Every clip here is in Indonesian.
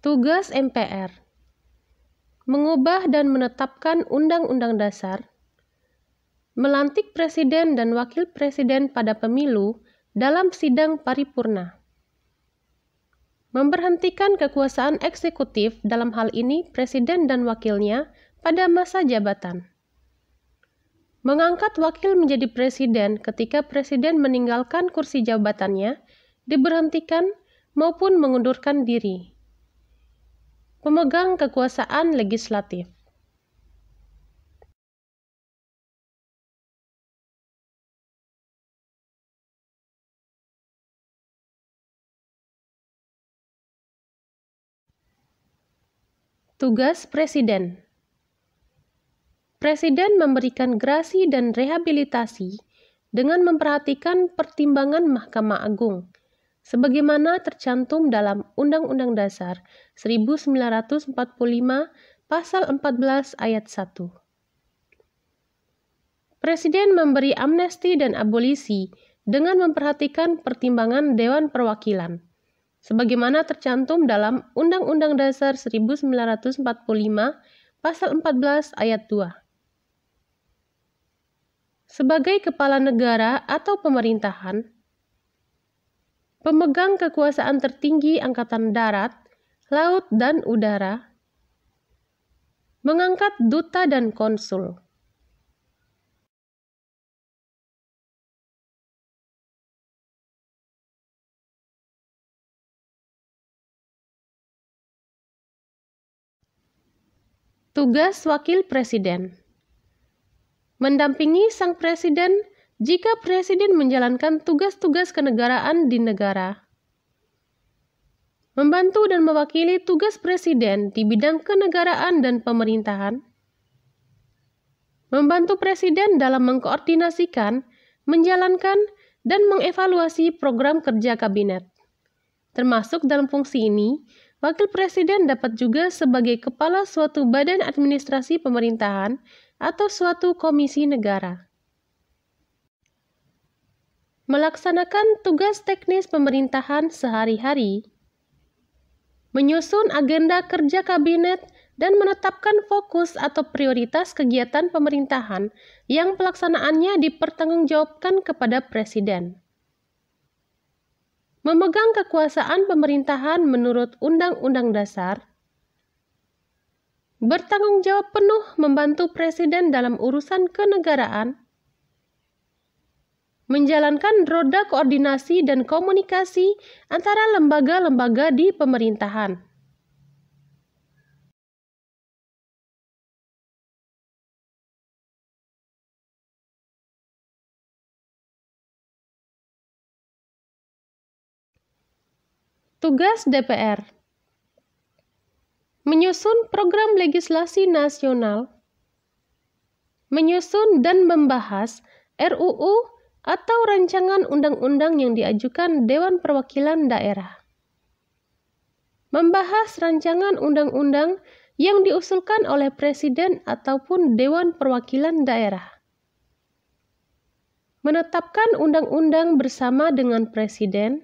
Tugas MPR: mengubah dan menetapkan Undang-Undang Dasar, melantik Presiden dan Wakil Presiden pada pemilu dalam sidang paripurna, memberhentikan kekuasaan eksekutif, dalam hal ini Presiden dan Wakilnya, pada masa jabatan, mengangkat Wakil menjadi Presiden ketika Presiden meninggalkan kursi jabatannya, diberhentikan maupun mengundurkan diri. Pemegang kekuasaan legislatif. Tugas Presiden: Presiden memberikan grasi dan rehabilitasi dengan memperhatikan pertimbangan Mahkamah Agung, sebagaimana tercantum dalam Undang-Undang Dasar 1945 Pasal 14 Ayat 1. Presiden memberi amnesti dan abolisi dengan memperhatikan pertimbangan Dewan Perwakilan, sebagaimana tercantum dalam Undang-Undang Dasar 1945 Pasal 14 Ayat 2. Sebagai kepala negara atau pemerintahan, pemegang kekuasaan tertinggi Angkatan Darat, Laut, dan Udara, mengangkat duta dan konsul. Tugas Wakil Presiden: mendampingi Sang Presiden jika Presiden menjalankan tugas-tugas kenegaraan di negara, membantu dan mewakili tugas Presiden di bidang kenegaraan dan pemerintahan, membantu Presiden dalam mengkoordinasikan, menjalankan, dan mengevaluasi program kerja Kabinet. Termasuk dalam fungsi ini, Wakil Presiden dapat juga sebagai kepala suatu badan administrasi pemerintahan atau suatu komisi negara. Melaksanakan tugas teknis pemerintahan sehari-hari, menyusun agenda kerja Kabinet dan menetapkan fokus atau prioritas kegiatan pemerintahan yang pelaksanaannya dipertanggungjawabkan kepada Presiden. Memegang kekuasaan pemerintahan menurut Undang-Undang Dasar, bertanggung jawab penuh membantu Presiden dalam urusan kenegaraan, menjalankan roda koordinasi dan komunikasi antara lembaga-lembaga di pemerintahan. Tugas DPR: menyusun program legislasi nasional, menyusun dan membahas RUU atau rancangan undang-undang yang diajukan Dewan Perwakilan Daerah, membahas rancangan undang-undang yang diusulkan oleh Presiden ataupun Dewan Perwakilan Daerah, menetapkan undang-undang bersama dengan Presiden,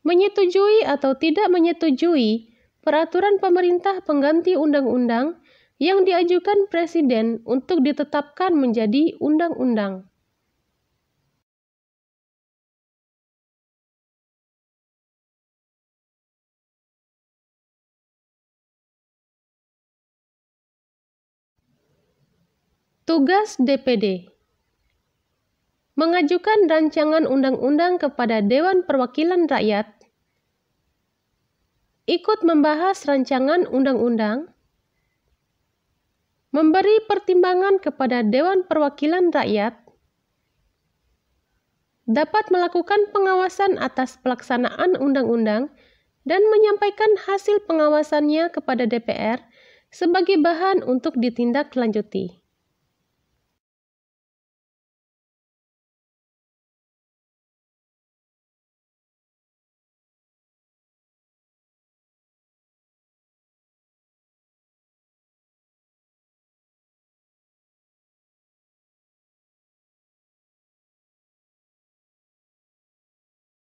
menyetujui atau tidak menyetujui peraturan pemerintah pengganti undang-undang yang diajukan Presiden untuk ditetapkan menjadi undang-undang. Tugas DPD: mengajukan rancangan undang-undang kepada Dewan Perwakilan Rakyat, ikut membahas rancangan undang-undang, memberi pertimbangan kepada Dewan Perwakilan Rakyat, dapat melakukan pengawasan atas pelaksanaan undang-undang dan menyampaikan hasil pengawasannya kepada DPR sebagai bahan untuk ditindaklanjuti.